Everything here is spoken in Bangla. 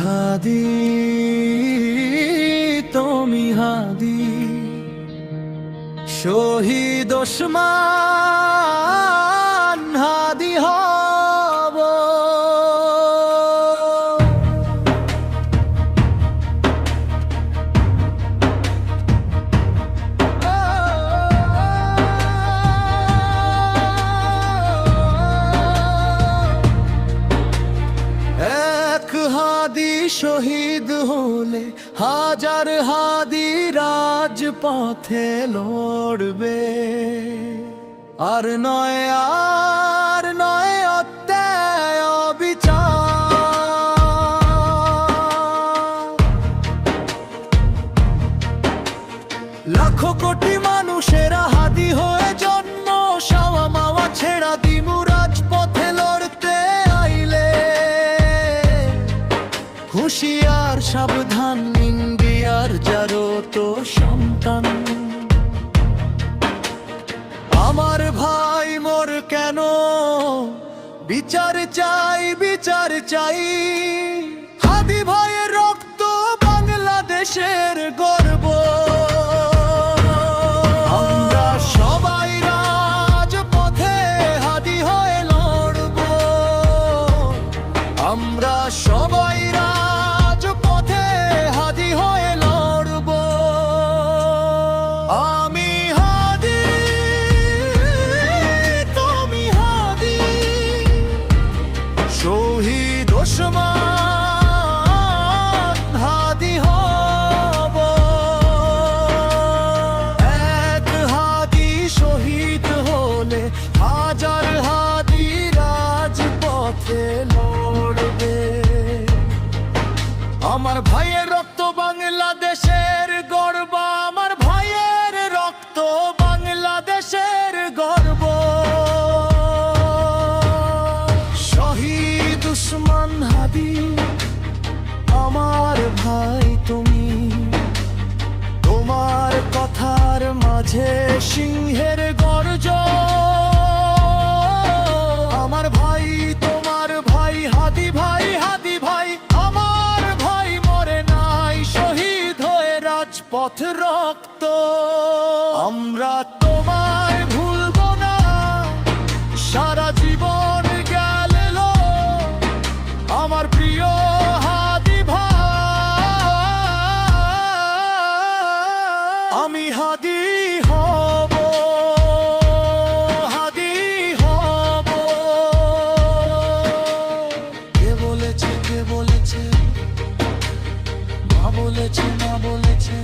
হাদি তুমি হাদি শহীদ ওসমান হাদি হব। এক হাদি শহীদ হলে হাজার হাদি রাজপথে লড়বে। আর নয় অত্যায় অবিচার। লাখো কোটি মানুষেরা হাদি হয়ে জন্ম সাওয়া মাওয়া ছেড়া দিমু রাজপথে লড়তে আইলে। হুঁশিয়ার সাবধান ইন্ডিয়ার যারো তো সন্তান। আমার ভাই মোর কেন বিচার চাই, বিচার চাই। হাদি ভাইয়ের রক্ত বাংলাদেশের গর্ব। আমরা সবাই রাজপথে হাদি হয়ে লড়ব। আমরা সবাই রাজপথে হাদি হয়ে লড়ব। আমি হাদি তুমি হাদি শহীদ ওসমান হাদি হব। এক হাদি শহীদ হলে হাজার হাদি রাজপথে লড়বে। আমার ভাইয়ের রক্ত বাংলাদেশের গর্ব। আমার ভাইয়ের রক্ত বাংলাদেশের গর্ব। শহীদ ওসমান হাদি আমার ভাই তুমি। তোমার কথার মাঝে সিংহের গর্জন। আমার ভাই তোমার ভাই হাদি ভাই, হাদি ভাই আমার ভাই মরে নাই শহীদ হয়ে রাজপথ রক্ত। আমরা তোমায় ভুলব না সারা জীবন গেল। আমার প্রিয় হাদি ভাই আমি হাদি হব, হাদি হব। কে বলেছে, কে বলেছে? মা বলেছে, মা বলেছে।